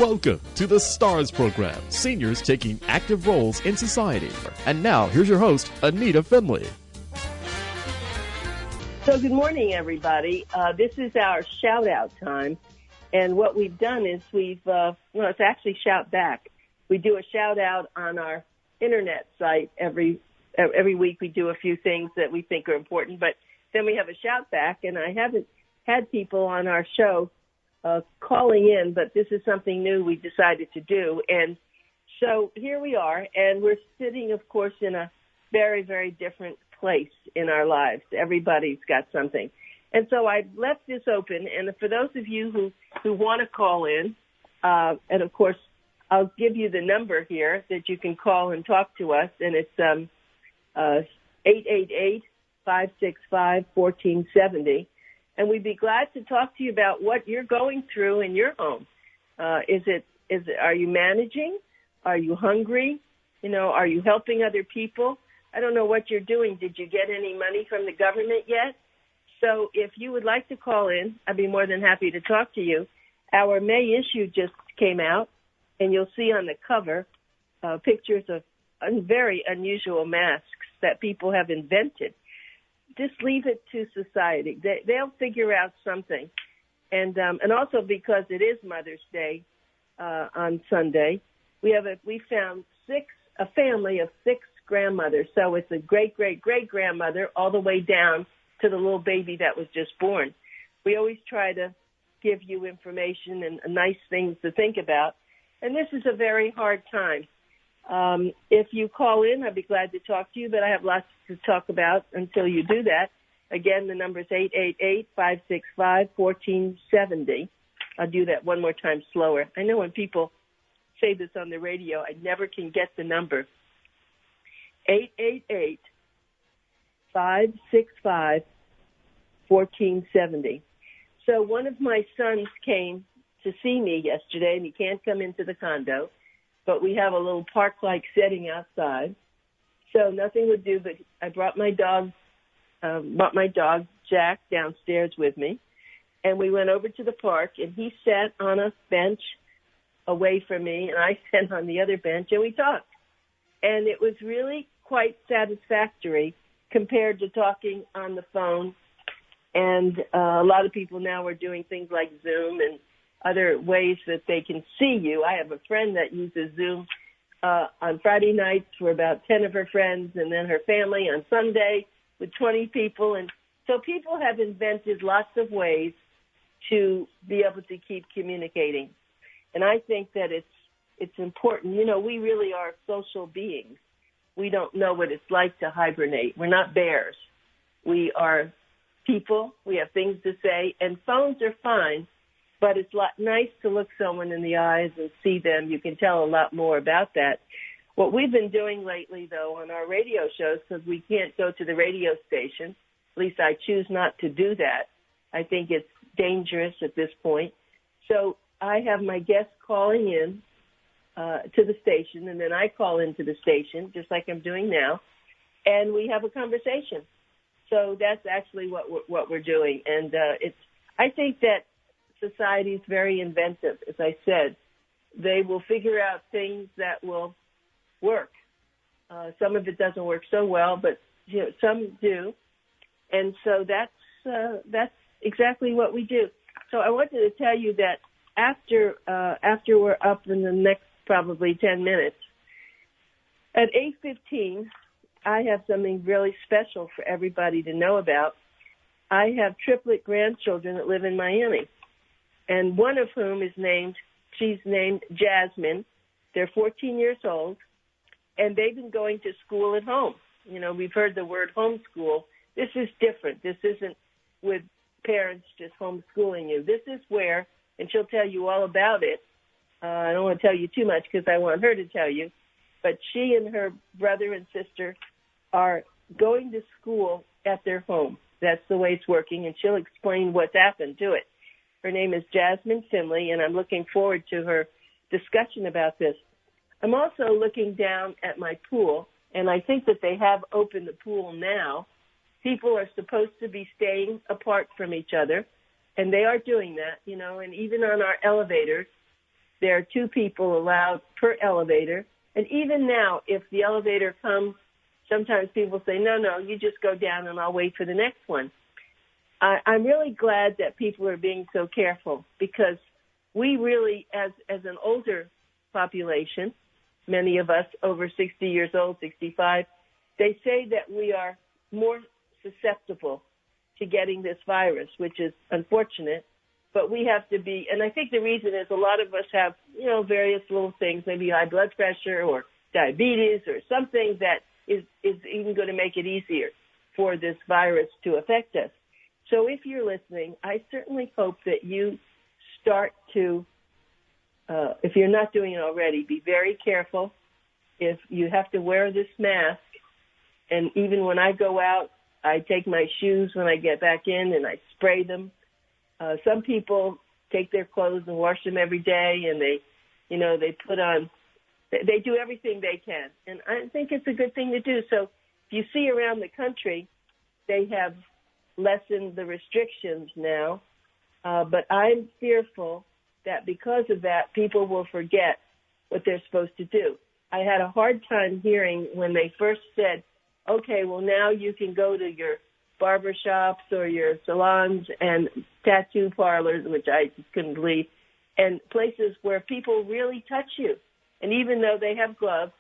Welcome to the STARS program, seniors taking active roles in society. And now, here's your host, ANITA FINLEY. So good morning, everybody. This is our shout-out time. And what we've done is it's actually Shout Back. We do a shout-out on our internet site every week. We do a few things that we think are important, but then we have a Shout Back, and I haven't had people on our show calling in, but this is something new we decided to do. And so here we are, and we're sitting, of course, in a very, very different place in our lives. Everybody's got something. And so I left this open, and for those of you who want to call in, and of course, I'll give you the number here that you can call and talk to us, and it's 888-565-1470. And we'd be glad to talk to you about what you're going through in your home. Are you managing? Are you hungry? Are you helping other people? I don't know what you're doing. Did you get any money from the government yet? So if you would like to call in, I'd be more than happy to talk to you. Our May issue just came out, and you'll see on the cover pictures of very unusual masks that people have invented. Just leave it to society. They'll figure out something. And also because it is Mother's Day on Sunday, we found a family of 6 grandmothers. So it's a great-great-great-grandmother all the way down to the little baby that was just born. We always try to give you information and nice things to think about. And this is a very hard time. If you call in, I'd be glad to talk to you, but I have lots to talk about until you do that. Again, the number is 888-565-1470. I'll do that one more time slower. I know when people say this on the radio, I never can get the number. 888-565-1470. So one of my sons came to see me yesterday, and he can't come into the condo, but we have a little park-like setting outside. So nothing would do, but I brought my dog Jack downstairs with me, and we went over to the park, and he sat on a bench away from me, and I sat on the other bench, and we talked. And it was really quite satisfactory compared to talking on the phone. And a lot of people now are doing things like Zoom and other ways that they can see you. I have a friend that uses Zoom on Friday nights for about 10 of her friends, and then her family on Sunday with 20 people. And so people have invented lots of ways to be able to keep communicating. And I think that it's important. We really are social beings. We don't know what it's like to hibernate. We're not bears. We are people. We have things to say, and phones are fine. But it's nice to look someone in the eyes and see them. You can tell a lot more about that. What we've been doing lately, though, on our radio shows, because we can't go to the radio station, at least I choose not to do that. I think it's dangerous at this point. So I have my guests calling in to the station, and then I call into the station, just like I'm doing now, and we have a conversation. So that's actually what we're doing. And I think that society is very inventive. As I said, they will figure out things that will work. Some of it doesn't work so well, but some do. And so that's exactly what we do. So I wanted to tell you that after we're up in the next probably 10 minutes, at 8:15, I have something really special for everybody to know about. I have triplet grandchildren that live in Miami, and one of whom she's named Jasmine. They're 14 years old, and they've been going to school at home. We've heard the word homeschool. This is different. This isn't with parents just homeschooling you. This is where, and she'll tell you all about it. I don't want to tell you too much because I want her to tell you, but she and her brother and sister are going to school at their home. That's the way it's working, and she'll explain what's happened to it. Her name is Jasmine Finley, and I'm looking forward to her discussion about this. I'm also looking down at my pool, and I think that they have opened the pool now. People are supposed to be staying apart from each other, and they are doing that, and even on our elevators, there are 2 people allowed per elevator. And even now, if the elevator comes, sometimes people say, no, you just go down and I'll wait for the next one. I'm really glad that people are being so careful, because we really, as an older population, many of us over 60 years old, 65, they say that we are more susceptible to getting this virus, which is unfortunate. But we have to be, and I think the reason is a lot of us have, various little things, maybe high blood pressure or diabetes or something that is even going to make it easier for this virus to affect us. So if you're listening, I certainly hope that you start to, if you're not doing it already, be very careful. If you have to wear this mask, and even when I go out, I take my shoes when I get back in and I spray them. Some people take their clothes and wash them every day, and they put on, they do everything they can. And I think it's a good thing to do. So if you see around the country, they have lessened the restrictions now. But I'm fearful that because of that, people will forget what they're supposed to do. I had a hard time hearing when they first said, okay, well, now you can go to your barber shops or your salons and tattoo parlors, which I just couldn't believe, and places where people really touch you. And even though they have gloves,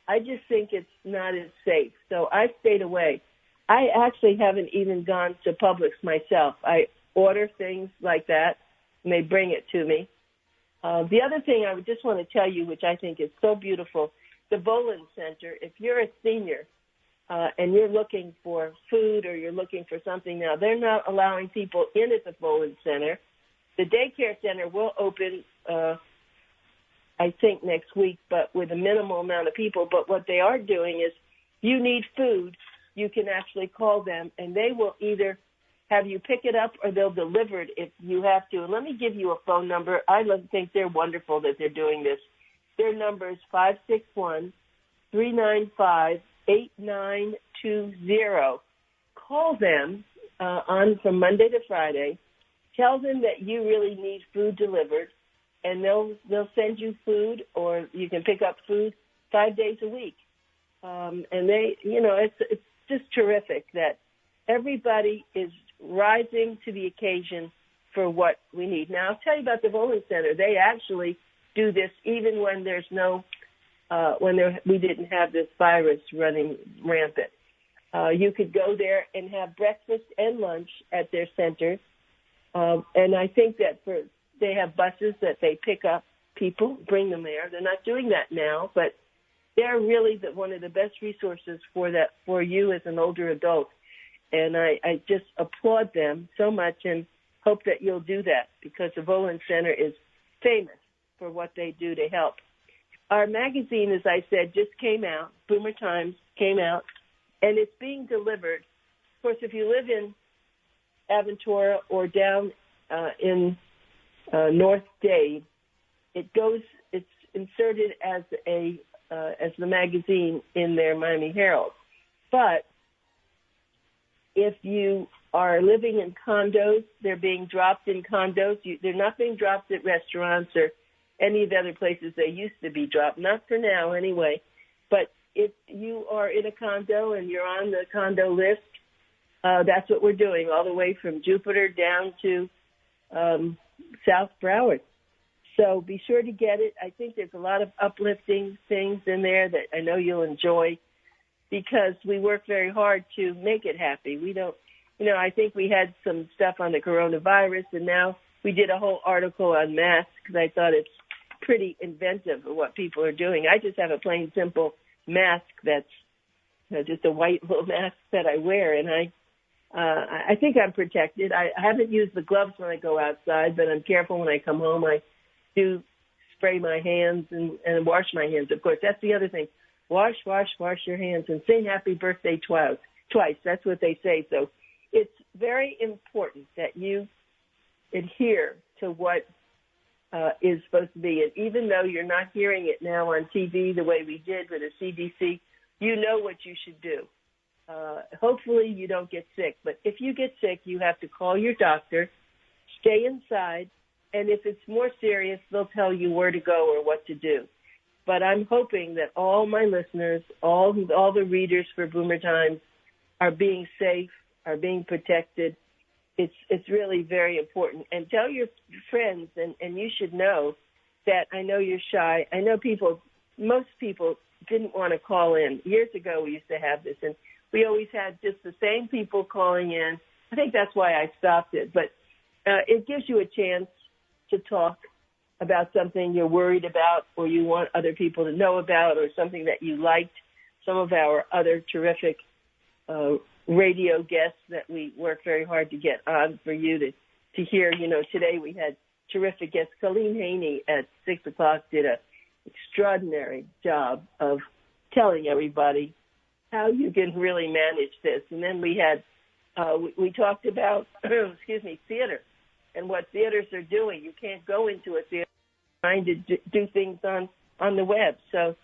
I just think it's not as safe. So I stayed away. I actually haven't even gone to Publix myself. I order things like that, and they bring it to me. The other thing I would just want to tell you, which I think is so beautiful, the Volin Center, if you're a senior and you're looking for food or you're looking for something now, they're not allowing people in at the Volin Center. The daycare center will open, I think, next week, but with a minimal amount of people. But what they are doing is, you need food, you can actually call them, and they will either have you pick it up or they'll deliver it if you have to. And let me give you a phone number. I think they're wonderful that they're doing this. Their number is 561-395-8920. Call them on from Monday to Friday. Tell them that you really need food delivered, and they'll send you food, or you can pick up food 5 days a week. And they, it's just terrific that everybody is rising to the occasion for what we need. Now, I'll tell you about the Volin Center. They actually do this even when there's no, we didn't have this virus running rampant. You could go there and have breakfast and lunch at their center. And I think that they have buses that they pick up people, bring them there. They're not doing that now, but they're really one of the best resources for you as an older adult. And I just applaud them so much and hope that you'll do that, because the Volin Center is famous for what they do to help. Our magazine, as I said, just came out. Boomer Times came out, and it's being delivered. Of course, if you live in Aventura or down in North Dade, it's inserted as the magazine in their Miami Herald. But if you are living in condos, they're being dropped in condos. They're not being dropped at restaurants or any of the other places they used to be dropped. Not for now, anyway. But if you are in a condo and you're on the condo list, that's what we're doing, all the way from Jupiter down to South Broward. So be sure to get it. I think there's a lot of uplifting things in there that I know you'll enjoy, because we work very hard to make it happy. We don't, I think we had some stuff on the coronavirus, and now we did a whole article on masks, because I thought it's pretty inventive of what people are doing. I just have a plain, simple mask that's just a white little mask that I wear, and I think I'm protected. I haven't used the gloves when I go outside, but I'm careful when I come home. I do spray my hands and wash my hands. Of course, that's the other thing. Wash your hands and sing happy birthday twice. That's what they say. So it's very important that you adhere to what is supposed to be. And even though you're not hearing it now on TV the way we did with the CDC, you know what you should do. Hopefully you don't get sick. But if you get sick, you have to call your doctor, stay inside, And if it's more serious, they'll tell you where to go or what to do. But I'm hoping that all my listeners, all the readers for Boomer Times are being safe, are being protected. It's really very important. And tell your friends, and you should know that I know you're shy. I know most people didn't want to call in. Years ago, we used to have this, and we always had just the same people calling in. I think that's why I stopped it. But it gives you a chance to talk about something you're worried about or you want other people to know about, or something that you liked. Some of our other terrific radio guests that we work very hard to get on for you to hear. You know, today we had terrific guests. Colleen Haney at 6 o'clock did an extraordinary job of telling everybody how you can really manage this. And then we had, we talked about, theater and what theaters are doing. You can't go into a theater trying to do things on the web. So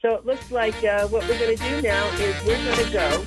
it looks like what we're going to do now is we're going to go